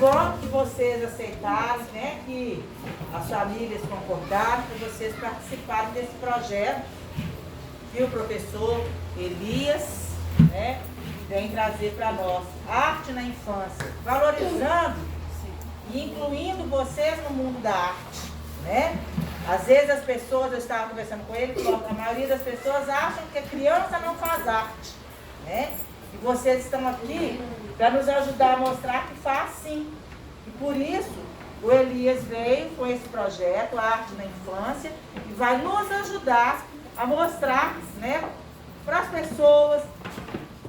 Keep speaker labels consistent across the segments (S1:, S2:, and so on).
S1: bom que vocês aceitaram, né, que as famílias concordaram para vocês participarem desse projeto que o professor Elias, né, vem trazer para nós. Arte na infância, valorizando e incluindo vocês no mundo da arte, né? Às vezes as pessoas, eu estava conversando com ele, a maioria das pessoas acham que a criança não faz arte, né? E vocês estão aqui para nos ajudar a mostrar que faz sim. E por isso, o Elias veio com esse projeto, Arte na Infância, e vai nos ajudar a mostrar, né, para as pessoas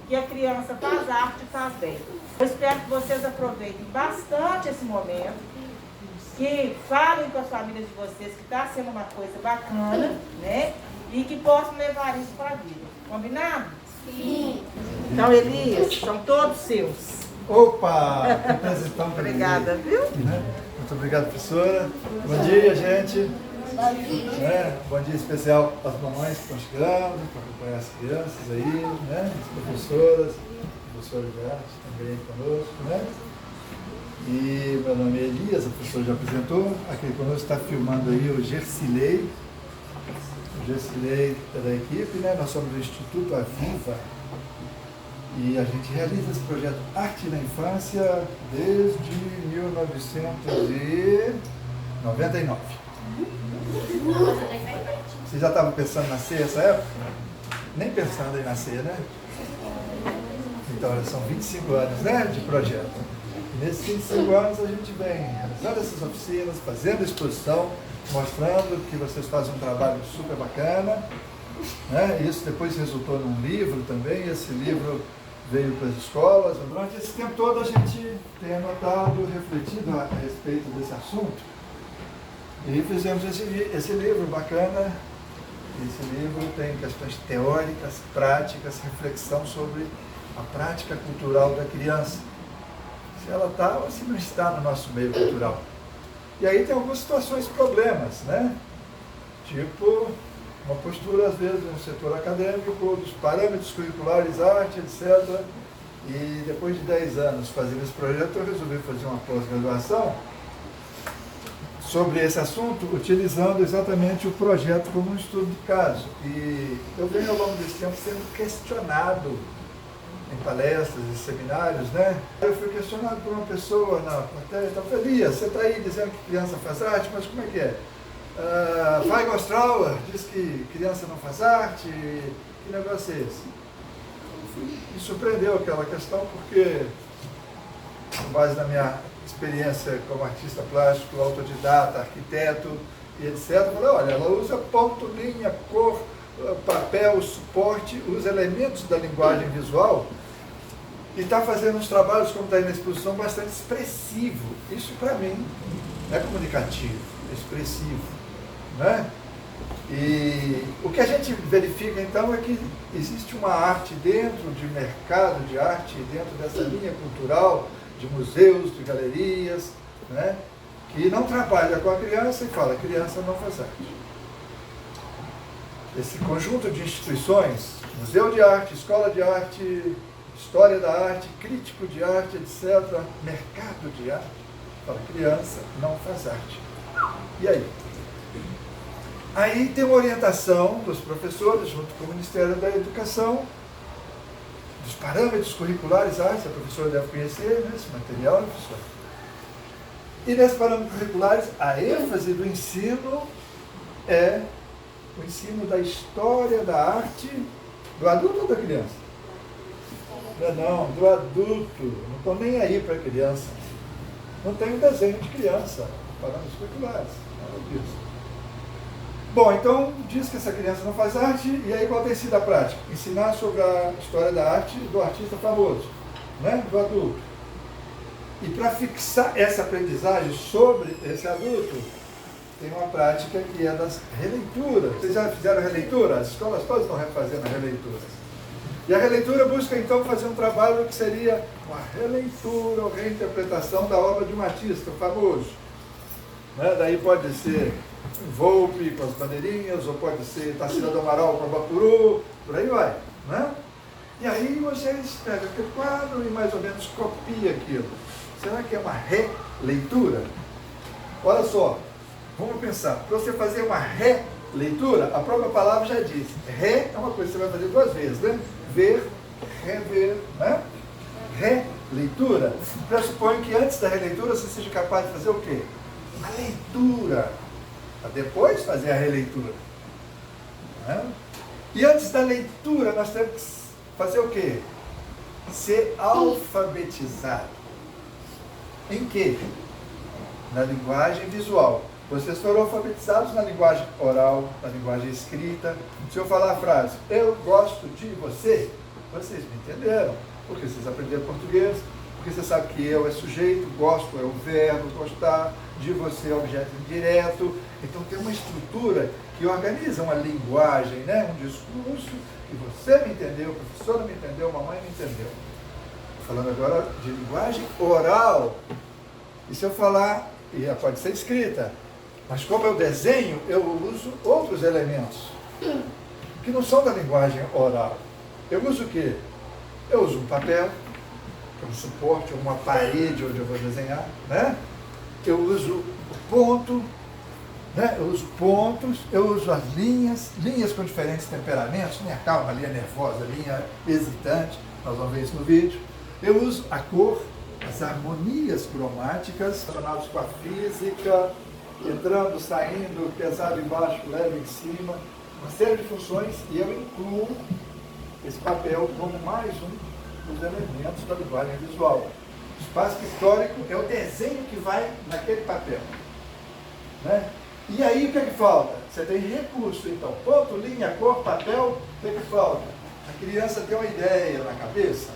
S1: que a criança faz arte e faz bem. Eu espero que vocês aproveitem bastante esse momento, que falem com as famílias de vocês que está sendo uma coisa bacana, né? E que possam levar isso para a vida. Combinado?
S2: Sim.
S1: Então, Elias, são todos seus.
S3: Opa! Que apresentão.
S1: Obrigada, viu?
S3: Muito obrigado, professora. Bom dia, gente. Bom dia especial para as mamães que estão chegando, para acompanhar as crianças aí, né? As professoras, professores de arte também conosco, né? E meu nome é Elias, a professora já apresentou. Aqui conosco está filmando aí o Gersilei. O Gersilei é da equipe, né? Nós somos do Instituto Aviva e a gente realiza esse projeto Arte na Infância desde 1999. Você já estava pensando em nascer nessa época? Nem pensando em nascer, né? Então, são 25 anos, né, de projeto. E nesses 25 anos a gente vem realizando essas oficinas, fazendo exposição, mostrando que vocês fazem um trabalho super bacana, né? Isso depois resultou num livro também, esse livro veio para as escolas. Durante esse tempo todo a gente tem anotado, refletido a respeito desse assunto e fizemos esse livro bacana. Esse livro tem questões teóricas, práticas, reflexão sobre a prática cultural da criança, se ela está ou se não está no nosso meio cultural. E aí tem algumas situações, problemas, né? Tipo, uma postura, às vezes, no setor acadêmico, dos parâmetros curriculares, arte, etc. E depois de 10 anos fazendo esse projeto, eu resolvi fazer uma pós-graduação sobre esse assunto, utilizando exatamente o projeto como um estudo de caso. E eu venho, ao longo desse tempo, sendo questionado em palestras e seminários, né? Eu fui questionado por uma pessoa na plateia, então, Elias, você está aí dizendo que criança faz arte, mas como é que é? Weigl Strauer diz que criança não faz arte, que negócio é esse? Me surpreendeu aquela questão, porque, com base na minha experiência como artista plástico, autodidata, arquiteto e etc., eu falei, olha, ela usa ponto, linha, cor, papel, suporte, os elementos da linguagem visual, e está fazendo uns trabalhos, como está aí na exposição, bastante expressivo. Isso, para mim, é comunicativo, é expressivo, né? E o que a gente verifica, então, é que existe uma arte dentro de mercado de arte, dentro dessa linha cultural, de museus, de galerias, né? Que não trabalha com a criança e fala, criança não faz arte. Esse conjunto de instituições, museu de arte, escola de arte, história da arte, crítico de arte, etc., mercado de arte, fala, criança não faz arte. E aí? Aí tem uma orientação dos professores, junto com o Ministério da Educação, dos parâmetros curriculares, a professora deve conhecer, né, esse material, professor. E nesses parâmetros curriculares, a ênfase do ensino é o ensino da história da arte do adulto ou da criança? Não, do adulto. Não estou nem aí para a criança. Não tem um desenho de criança, parâmetros curriculares, nada disso. Bom, então diz que essa criança não faz arte, e aí qual tem sido a prática? Ensinar sobre a história da arte do artista famoso, né? Do adulto. E para fixar essa aprendizagem sobre esse adulto, tem uma prática que é das releituras. Vocês já fizeram releitura? As escolas todas estão refazendo a releitura. E a releitura busca então fazer um trabalho que seria uma releitura ou reinterpretação da obra de um artista famoso. Né? Daí pode ser Volpe com as bandeirinhas, ou pode ser Tarsila do Amaral com a Bapuru, por aí vai. Né? E aí vocês pegam aquele quadro e mais ou menos copia aquilo. Será que é uma releitura? Olha só, vamos pensar. Para você fazer uma releitura, a própria palavra já diz. Re é uma coisa que você vai fazer duas vezes, né? Ver, rever, né? Releitura. Pressupõe que antes da releitura você seja capaz de fazer o quê? A leitura. Para depois fazer a releitura. Né? E antes da leitura nós temos que fazer o quê? Ser alfabetizado. Em quê? Na linguagem visual. Vocês foram alfabetizados na linguagem oral, na linguagem escrita. Se eu falar a frase, eu gosto de você, vocês me entenderam. Porque vocês aprenderam português, porque você sabe que eu é sujeito, gosto é o verbo, gostar, de você é objeto indireto. Então tem uma estrutura que organiza uma linguagem, né? Um discurso, que você me entendeu, a professora me entendeu, a mamãe me entendeu. Estou falando agora de linguagem oral. E se eu falar, e pode ser escrita, mas como eu desenho, eu uso outros elementos que não são da linguagem oral. Eu uso o quê? Eu uso um papel, como suporte, uma parede onde eu vou desenhar, né? Eu uso o ponto, né? Eu uso pontos, eu uso as linhas com diferentes temperamentos, linha calma, linha nervosa, linha hesitante, nós vamos ver isso no vídeo. Eu uso a cor, as harmonias cromáticas, relacionadas com a física, entrando, saindo, pesado embaixo, leve em cima, uma série de funções, e eu incluo esse papel como mais um dos elementos da linguagem visual. O espaço pictórico é o desenho que vai naquele papel. Né? E aí o que é que falta? Você tem recurso, então, ponto, linha, cor, papel, o que é que falta? A criança tem uma ideia na cabeça,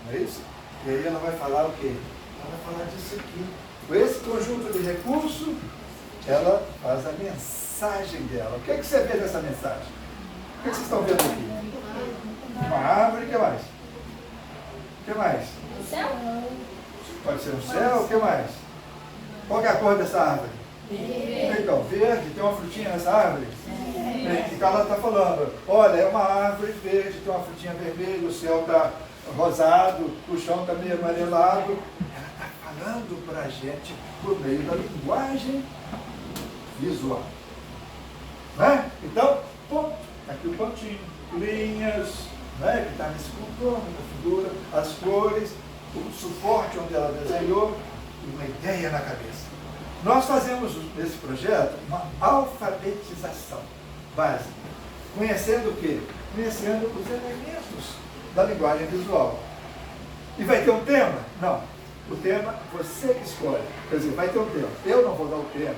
S3: não é isso? E aí ela vai falar o quê? Ela vai falar disso aqui. Com esse conjunto de recursos, ela faz a mensagem dela. O que é que você vê nessa mensagem? O que é que vocês estão vendo aqui? Uma árvore, o que mais? O que mais?
S2: O céu?
S3: Pode ser um céu, o que mais? Qual que é a cor dessa árvore? Então, verde, tem uma frutinha nessa árvore? Então ela está falando, olha, é uma árvore verde, tem uma frutinha vermelha, o céu está rosado, o chão está meio amarelado. Ela está falando para a gente por meio da linguagem visual. Né? Então, ponto, aqui o pontinho, linhas, né, que está nesse contorno da figura, as cores, o suporte onde ela desenhou e uma ideia na cabeça. Nós fazemos nesse projeto uma alfabetização básica, conhecendo o quê? Conhecendo os elementos da linguagem visual. E vai ter um tema? Não. O tema você que escolhe. Quer dizer, vai ter um tema. Eu não vou dar o tema.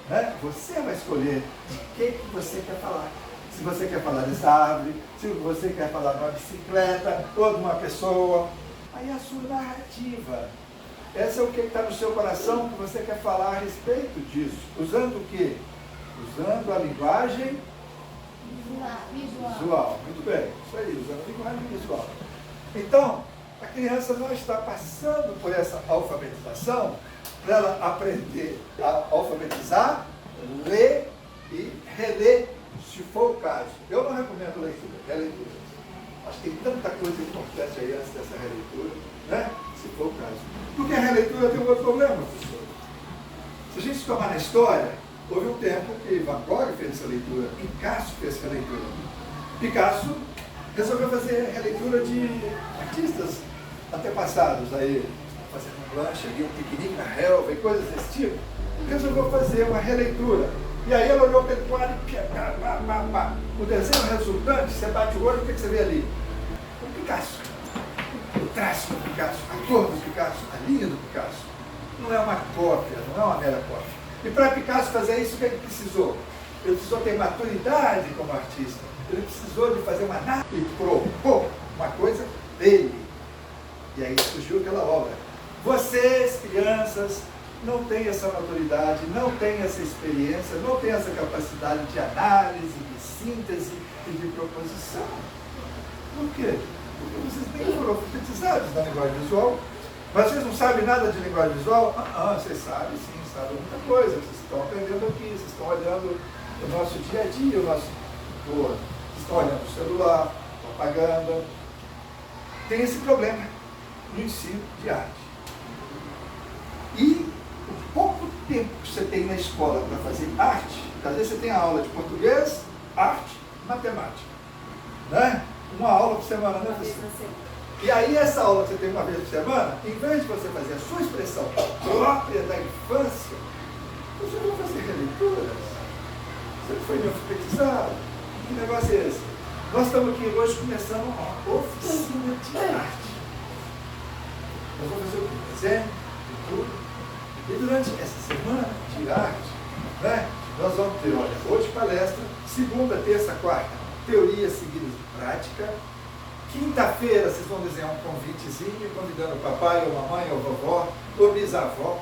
S3: Né? Você vai escolher de que você quer falar. Se você quer falar dessa árvore, se você quer falar de uma bicicleta ou de uma pessoa. Aí a sua narrativa. Essa é o que está no seu coração que você quer falar a respeito disso. Usando o quê? Usando a linguagem visual. Muito bem, isso aí, usando a linguagem visual. Então, a criança não está passando por essa alfabetização para ela aprender a alfabetizar, ler e reler, se for o caso. Eu não recomendo leitura, releitura. Acho que tem tanta coisa importante aí antes dessa releitura, né? Se for o caso. Porque a releitura tem um outro problema, professor. Se a gente tomar na história, houve um tempo que Van Gogh fez essa leitura, Picasso fez essa leitura. Picasso resolveu fazer releitura de artistas antepassados, aí, fazendo um lanche ali, um piquenique na relva e coisas desse tipo. Resolveu fazer uma releitura. E aí ela olhou para ele quadro e o desenho resultante, você bate o olho, o que você vê ali? O Picasso. O traço do Picasso, a cor do Picasso, a linha do Picasso. Não é uma cópia, não é uma mera cópia. E para Picasso fazer isso, o que ele precisou? Ele precisou ter maturidade como artista. Ele precisou de fazer uma análise e propor uma coisa dele. E aí surgiu aquela obra. Vocês, crianças, não têm essa maturidade, não têm essa experiência, não têm essa capacidade de análise, de síntese e de proposição. Por quê? Porque vocês nem foram alfabetizados na linguagem visual. Mas vocês não sabem nada de linguagem visual? Vocês sabem sim, sabem muita coisa. Vocês estão aprendendo aqui, vocês estão olhando o nosso dia a dia, vocês estão olhando o celular, propaganda. Tem esse problema no ensino de arte. tempo que você tem na escola para fazer arte, às vezes você tem a aula de português, arte, matemática, né? Uma aula por semana, né, professor? E aí essa aula que você tem uma vez por semana, em vez de você fazer a sua expressão própria da infância, você vai fazer releituras. Você não foi alfabetizado. Que negócio é esse? Nós estamos aqui hoje começando uma oficina de arte. Nós vamos fazer o quê? Desenho, pintura. E durante essa semana de arte, né, nós vamos ter, olha, hoje palestra, segunda, terça, quarta, teoria seguida de prática. Quinta-feira vocês vão desenhar um convitezinho, convidando o papai, ou a mamãe, ou a vovó, ou bisavó,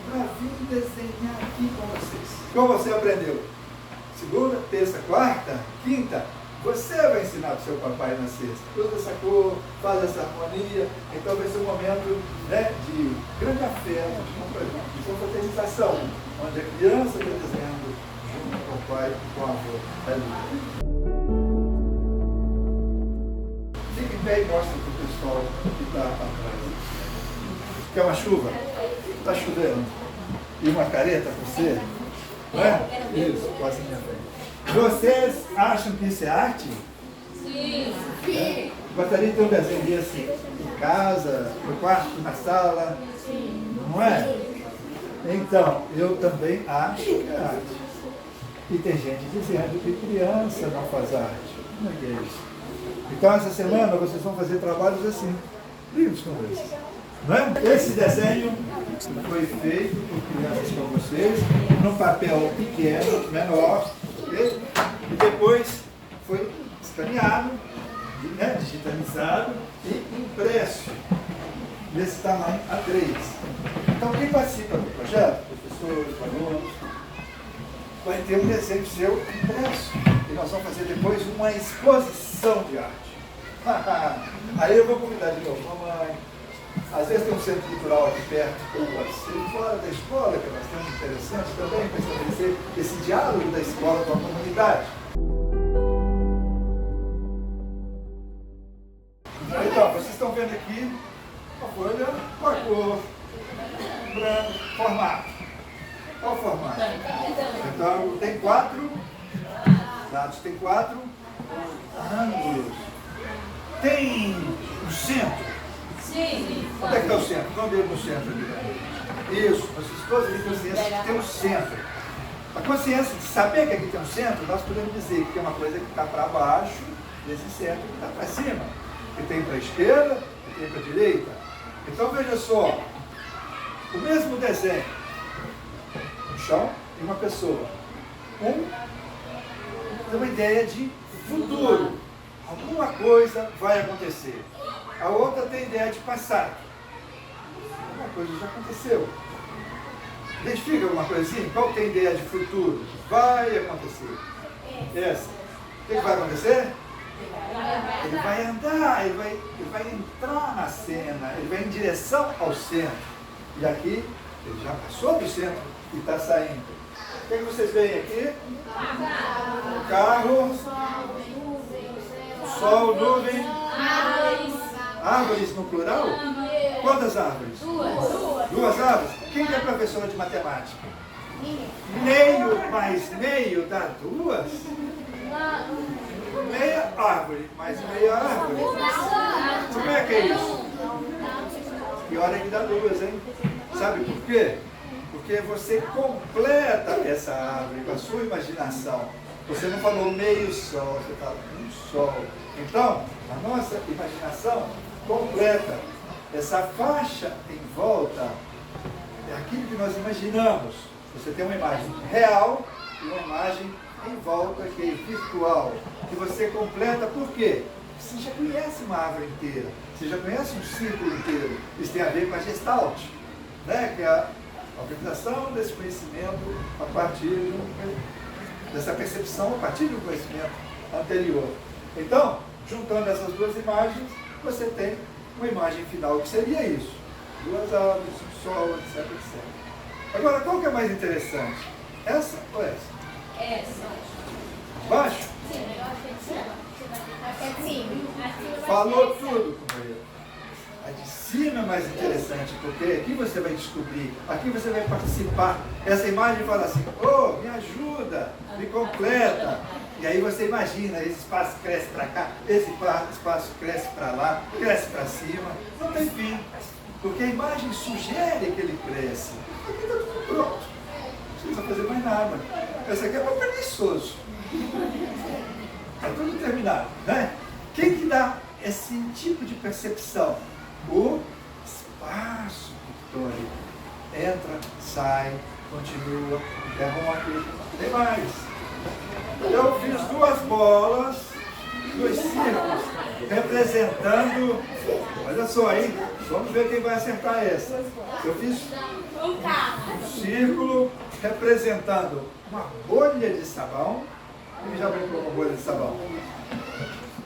S3: para vir desenhar aqui com vocês. Como você aprendeu? Segunda, terça, quarta, quinta, você vai ensinar para o seu papai na sexta. Usa essa cor, faz essa harmonia. Então vai ser um momento, né, de grande afeto, de confraternização, onde a criança está desenhando junto com o pai e com a avó. Fica em pé e mostra para o pessoal que está atrás. Quer uma chuva? Está chovendo. E uma careta para você? Não é? Isso, quase minha frente. Vocês acham que isso é arte?
S2: Sim.
S3: É? Gostaria de ter um desenho desse em casa, no quarto, na sala? Não é? Então, eu também acho que é arte. E tem gente dizendo que criança não faz arte. Como é que é isso? Então, essa semana vocês vão fazer trabalhos assim, lindos como esse. Não é? Esse desenho foi feito por crianças como vocês, num papel pequeno, menor, okay? E depois foi escaneado, né, digitalizado e impresso nesse tamanho A3. Então, quem participa do projeto, professores, alunos, vai ter um desenho seu impresso. E nós vamos fazer depois uma exposição de arte. Aí eu vou convidar de novo a mamãe. Às vezes tem um centro cultural aqui perto, ou pode ser fora da escola, que é bastante interessante também, para estabelecer esse diálogo da escola com a comunidade. Então, vocês estão vendo aqui uma folha com a cor, branco, formato. Qual o formato? Então, tem 4 lados, tem 4 ângulos. Tem o centro.
S2: Sim.
S3: Onde é que está o centro? Não deu no centro ali. Isso, vocês todos têm consciência de que tem um centro. A consciência de saber que aqui tem um centro, nós podemos dizer que tem uma coisa que está para baixo desse centro que está para cima. Que tem para a esquerda, que tem para a direita. Então veja só, o mesmo desenho, um chão e uma pessoa. Um tem uma ideia de futuro. Alguma coisa vai acontecer. A outra tem ideia de passado. Alguma coisa já aconteceu. Identifica alguma coisinha? Qual tem ideia de futuro? Vai acontecer. Essa. O que vai acontecer? Ele vai andar, ele vai entrar na cena, ele vai em direção ao centro. E aqui, ele já passou do centro e está saindo. O que vocês veem aqui? O carro, o sol, nuvem, árvores no plural? Quantas árvores? 2 árvores? Quem é professora de matemática? Meio mais meio dá 2? Meia árvore, mais meia árvore. Como é que é isso? Pior é que dá 2, hein? Sabe por quê? Porque você completa essa árvore com a sua imaginação. Você não falou meio sol, você fala um sol. Então, a nossa imaginação completa essa faixa em volta. É aquilo que nós imaginamos. Você tem uma imagem real e uma imagem em volta que é virtual, que você completa por quê? Você já conhece uma árvore inteira, você já conhece um círculo inteiro. Isso tem a ver com a Gestalt, né? Que é a organização desse conhecimento a partir dessa percepção, a partir do conhecimento anterior. Então, juntando essas 2 imagens, você tem uma imagem final que seria isso. 2 árvores, um sol, etc, etc. Agora, qual que é mais interessante? Essa ou essa?
S2: Essa.
S3: Baixo?
S2: Sim.
S3: Falou tudo, companheiro. A de cima é mais interessante, porque aqui você vai descobrir, aqui você vai participar. Essa imagem fala assim, oh, me ajuda, me completa. E aí você imagina, esse espaço cresce para cá, esse espaço cresce para lá, cresce para cima. Não tem fim, porque a imagem sugere que ele cresce. Aqui está tudo pronto, não precisa fazer mais nada. Essa aqui é para preguiçoso. Está tudo terminado, né? Quem que dá esse tipo de percepção? O espaço pictórico. Entra, sai, continua, interrompe, tem mais. Eu fiz 2 bolas, 2 círculos, representando, olha só aí, vamos ver quem vai acertar essa. Eu fiz um círculo representando uma bolha de sabão, quem já brincou com uma bolha de sabão?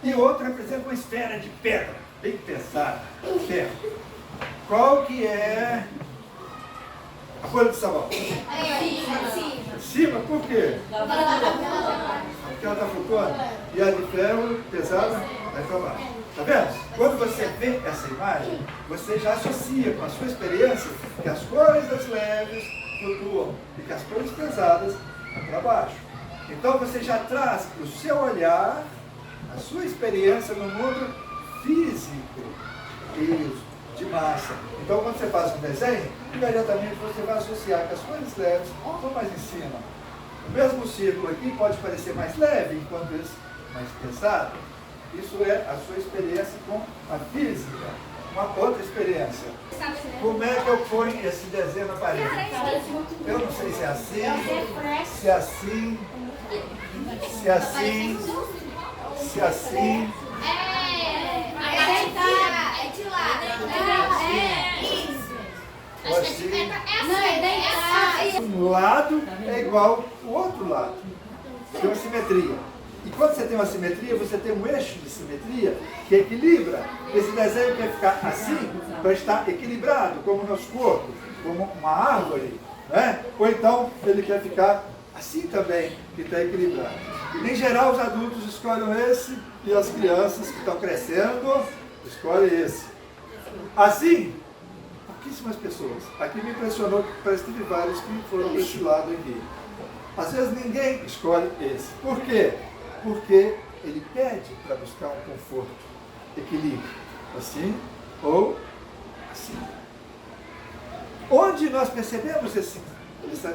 S3: E outro representa uma esfera de pedra, bem pesada, ferro. Qual que é a bolha de sabão? Cima, por quê? Porque ela está flutuando. E a de ferro, pesada, vai para baixo. Está vendo? Quando você vê essa imagem, você já associa com a sua experiência que as coisas leves flutuam e que as coisas pesadas vão para baixo. Então você já traz para o seu olhar a sua experiência no mundo físico. Isso, de massa. Então, quando você faz um desenho, imediatamente você vai associar que as coisas leves estão mais em cima. O mesmo círculo aqui pode parecer mais leve, enquanto esse mais pesado. Isso é a sua experiência com a física, uma outra experiência. Como é que eu ponho esse desenho na parede? Eu não sei se é assim, se é assim, se é assim, se é assim.
S2: É de lado.
S3: Um lado é igual ao outro lado. Tem uma simetria. E quando você tem uma simetria, você tem um eixo de simetria que equilibra. Esse desenho quer ficar assim para estar equilibrado, como o nosso corpo, como uma árvore, né? Ou então ele quer ficar assim também, que está equilibrado. E, em geral, os adultos escolhem esse e as crianças que estão crescendo escolhem esse. Assim, pouquíssimas pessoas. Aqui me impressionou que parece que teve vários que foram para esse lado aqui. Às vezes ninguém escolhe esse. Por quê? Porque ele pede para buscar um conforto, equilíbrio. Assim ou assim. Onde nós percebemos essa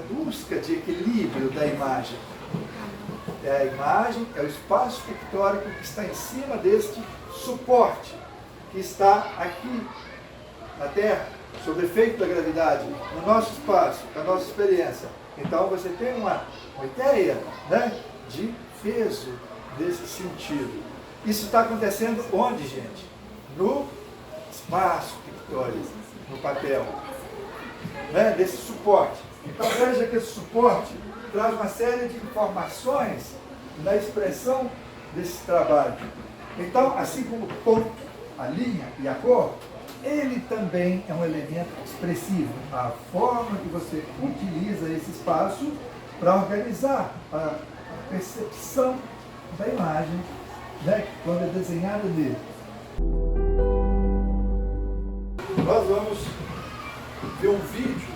S3: busca de equilíbrio da imagem? É a imagem, é o espaço pictórico que está em cima deste suporte, que está aqui na Terra, sob efeito da gravidade, no nosso espaço, na nossa experiência. Então você tem uma ideia, né, de peso desse sentido. Isso está acontecendo onde, gente? No espaço pictórico, no papel, né, desse suporte. Então veja que esse suporte traz uma série de informações na expressão desse trabalho. Então, assim como o ponto, a linha e a cor, ele também é um elemento expressivo. A forma que você utiliza esse espaço para organizar a percepção da imagem, né, quando é desenhada nele. Nós vamos ver um vídeo.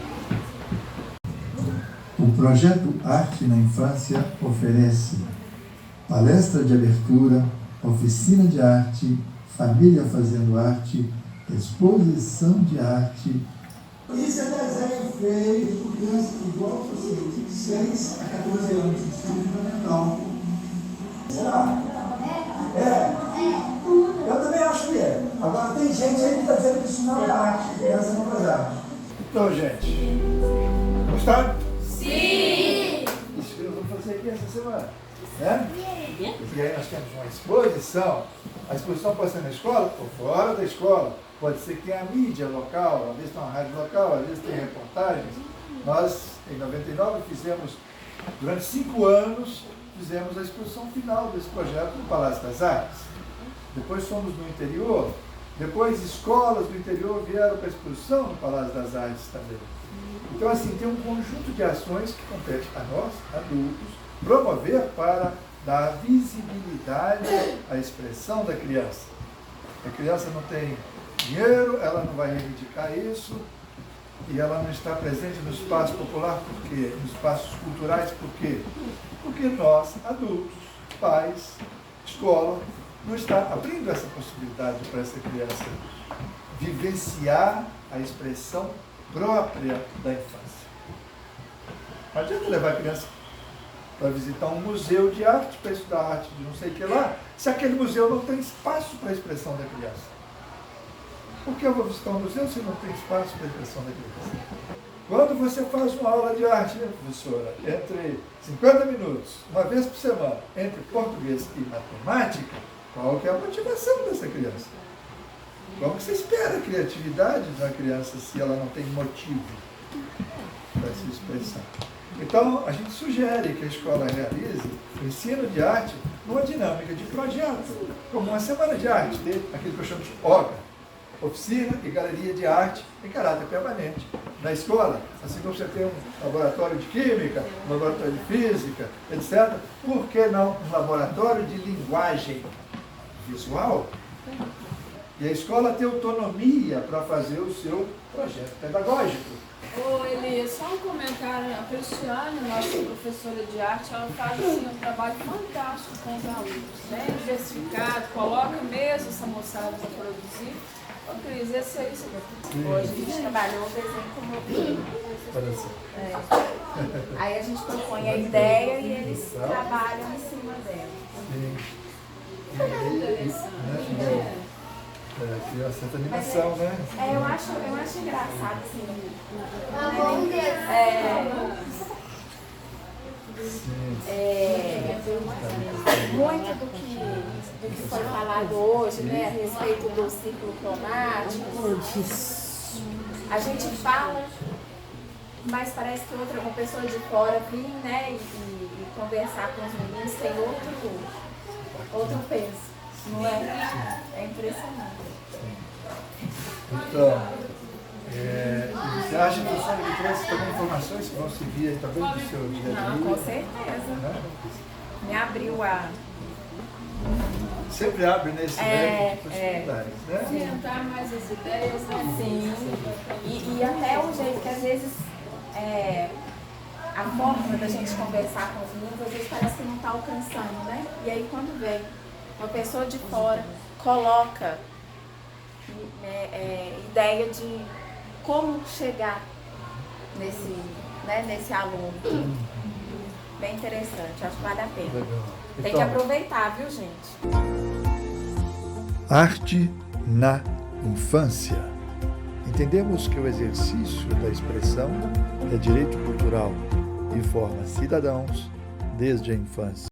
S4: O projeto Arte na Infância oferece palestra de abertura, oficina de arte, família fazendo arte, exposição de arte. Isso é desenho feito por crianças igual você, de 6 a 14 anos, de ensino fundamental. Será? É. Eu também acho que é. Agora tem gente aí que está dizendo que isso não é arte, criança não faz arte.
S3: Então, gente, gostaram?
S2: Sim!
S3: Isso que nós vamos fazer aqui essa semana, né? E aí nós temos uma exposição. A exposição pode ser na escola ou fora da escola. Pode ser que tenha a mídia local, às vezes tem uma rádio local, às vezes tem reportagens. Nós, em 99, fizemos, durante 5 anos, fizemos a exposição final desse projeto no Palácio das Artes. Depois fomos no interior, depois escolas do interior vieram para a exposição no Palácio das Artes também. Então, assim, tem um conjunto de ações que compete a nós, adultos, promover para dar visibilidade à expressão da criança. A criança não tem dinheiro, ela não vai reivindicar isso, e ela não está presente no espaço popular, por quê? Nos espaços culturais, por quê? Porque nós, adultos, pais, escola, não está abrindo essa possibilidade para essa criança vivenciar a expressão própria da infância. Não adianta levar a criança para visitar um museu de arte, para estudar arte de não sei o que lá, se aquele museu não tem espaço para a expressão da criança. Por que eu vou visitar um museu se não tem espaço para a expressão da criança? Quando você faz uma aula de arte, né, professora, entre 50 minutos, uma vez por semana, entre português e matemática, qual que é a motivação dessa criança? Como que você espera a criatividade de uma criança se ela não tem motivo para se expressar? Então, a gente sugere que a escola realize o ensino de arte numa dinâmica de projeto, como uma semana de arte, aquilo que eu chamo de OGA, oficina e galeria de arte em caráter permanente na escola, assim como você tem um laboratório de química, um laboratório de física, etc. Por que não um laboratório de linguagem visual? E a escola tem autonomia para fazer o seu projeto pedagógico.
S5: Ô Elias, só um comentário. A Cristiane, nossa professora de arte, ela faz assim, um trabalho fantástico com os alunos, bem diversificado, coloca mesmo essa moçada para produzir. Ô Cris, esse aí você...
S2: Hoje a gente trabalhou o desenho como Aí a gente propõe a ideia e eles trabalham em cima dela.
S3: Sim. Cria uma certa animação, né?
S2: Eu acho engraçado, assim. Muito do que foi falado hoje, né, a respeito do ciclo cromático. A gente fala, mas parece que uma pessoa de fora vir, né, e conversar com os meninos tem outro peso, não é? É impressionante.
S3: Então, você acha que o senhor me trouxe também informações que vão servir aí também do seu dia a dia?
S2: Não, com certeza.
S3: Né?
S2: Me abriu a...
S3: Sempre abre nesse leque de possibilidades, né?
S5: Orientar mais as ideias, né?
S2: Sim. E até o jeito que às vezes a forma da gente conversar com os meninos, às vezes parece que não está alcançando, né? E aí quando vem uma pessoa de fora, coloca ideia de como chegar nesse aluno. Bem interessante, acho que vale a pena.
S3: Legal.
S2: Tem que aproveitar, viu, gente?
S3: Arte na infância. Entendemos que o exercício da expressão é direito cultural e forma cidadãos desde a infância.